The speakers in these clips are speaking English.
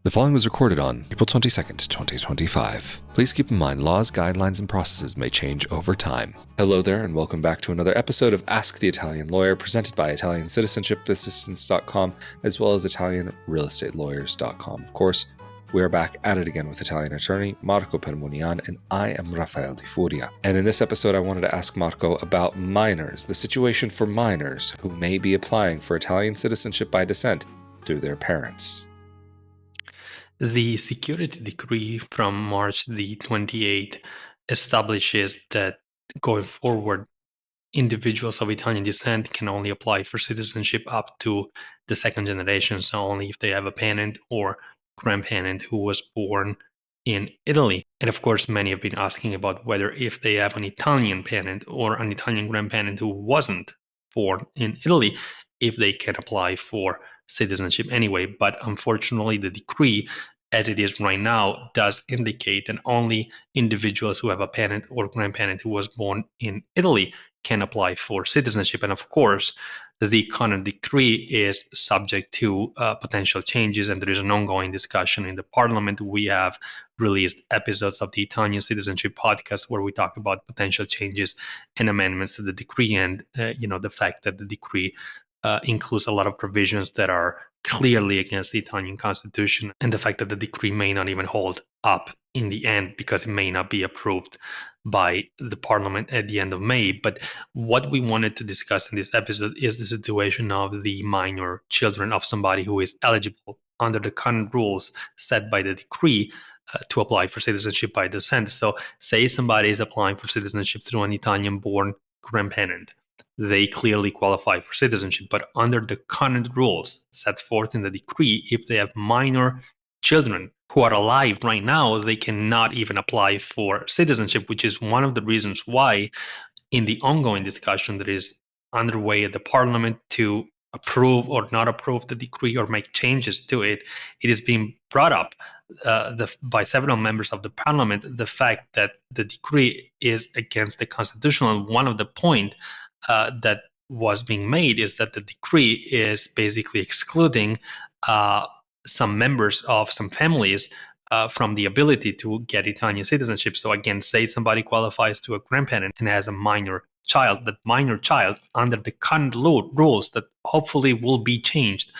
The following was recorded on April 22nd, 2025. Please keep in mind laws, guidelines, and processes may change over time. Hello there, and welcome back to another episode of Ask the Italian Lawyer, presented by ItalianCitizenshipassistance.com, as well as ItalianRealEstateLawyers.com. Of course, we are back at it again with Italian attorney Marco Permunian, and I am Rafael Di Furia. And in this episode, I wanted to ask Marco about minors, the situation for minors who may be applying for Italian citizenship by descent through their parents. The security decree from March the 28th establishes that going forward, individuals of Italian descent can only apply for citizenship up to the second generation, so only if they have a parent or grandparent who was born in Italy. And of course, many have been asking about whether if they have an Italian parent or an Italian grandparent who wasn't born in Italy, if they can apply for citizenship anyway. But unfortunately, the decree, as it is right now, does indicate that only individuals who have a parent or grandparent who was born in Italy can apply for citizenship. And of course, the current decree is subject to potential changes, and there is an ongoing discussion in the parliament. We have released episodes of the Italian Citizenship podcast where we talk about potential changes and amendments to the decree, and the fact that the decree includes a lot of provisions that are clearly against the Italian constitution, and the fact that the decree may not even hold up in the end because it may not be approved by the parliament at the end of May. But what we wanted to discuss in this episode is the situation of the minor children of somebody who is eligible under the current rules set by the decree to apply for citizenship by descent. So say somebody is applying for citizenship through an Italian-born grandparent. They clearly qualify for citizenship, but under the current rules set forth in the decree, if they have minor children who are alive right now, they cannot even apply for citizenship, which is one of the reasons why in the ongoing discussion that is underway at the parliament to approve or not approve the decree or make changes to it, it is being brought up by several members of the parliament, the fact that the decree is against the constitution. And one of the points that was being made is that the decree is basically excluding some members of some families from the ability to get Italian citizenship. So again, say somebody qualifies to a grandparent and has a minor child, that minor child, under the current rules that hopefully will be changed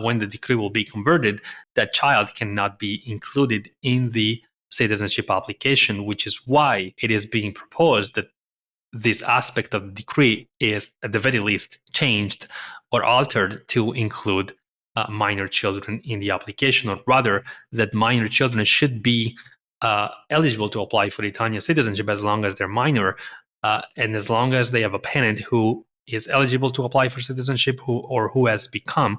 when the decree will be converted, that child cannot be included in the citizenship application, which is why it is being proposed that this aspect of the decree is at the very least changed or altered to include minor children in the application, or rather that minor children should be eligible to apply for Italian citizenship as long as they're minor and as long as they have a parent who is eligible to apply for citizenship who has become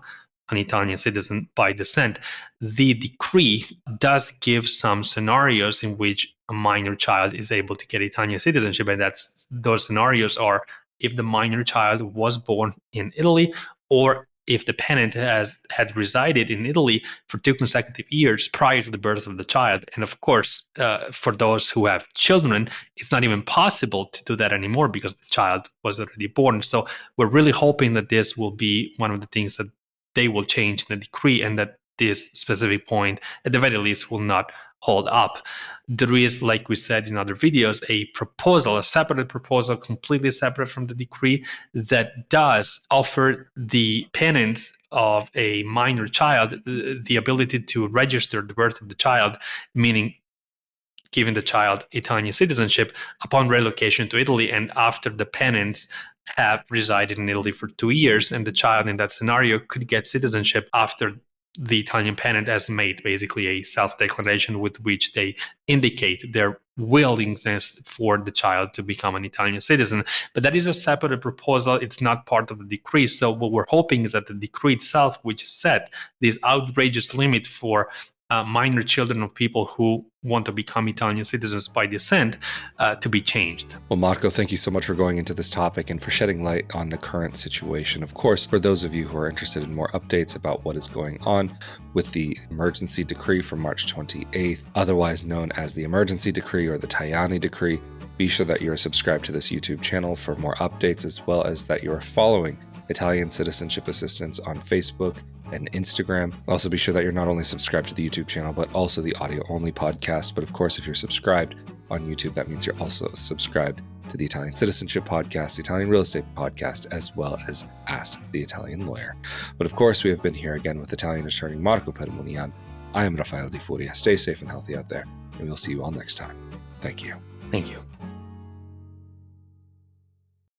an Italian citizen by descent. The decree does give some scenarios in which a minor child is able to get Italian citizenship, and those scenarios are if the minor child was born in Italy, or if the parent had resided in Italy for 2 consecutive years prior to the birth of the child. And of course, for those who have children, it's not even possible to do that anymore because the child was already born. So we're really hoping that this will be one of the things that they will change in the decree, and that this specific point, at the very least, will not hold up. There is, like we said in other videos, a separate proposal, completely separate from the decree, that does offer the parents of a minor child the ability to register the birth of the child, meaning giving the child Italian citizenship upon relocation to Italy, and after the parents have resided in Italy for 2 years, and the child in that scenario could get citizenship after the Italian parent has made basically a self-declaration with which they indicate their willingness for the child to become an Italian citizen. But that is a separate proposal. It's not part of the decree. So what we're hoping is that the decree itself, which set this outrageous limit for minor children of people who want to become Italian citizens by descent to be changed. Well, Marco, thank you so much for going into this topic and for shedding light on the current situation. Of course, for those of you who are interested in more updates about what is going on with the emergency decree from March 28th, otherwise known as the emergency decree or the Tajani decree, be sure that you are subscribed to this YouTube channel for more updates, as well as that you are following Italian Citizenship Assistance on Facebook and Instagram. Also, be sure that you're not only subscribed to the YouTube channel, but also the audio-only podcast. But of course, if you're subscribed on YouTube, that means you're also subscribed to the Italian Citizenship Podcast, the Italian Real Estate Podcast, as well as Ask the Italian Lawyer. But of course, we have been here again with Italian attorney Marco Permunian. I am Rafael Di Furia. Stay safe and healthy out there, and we'll see you all next time. Thank you. Thank you.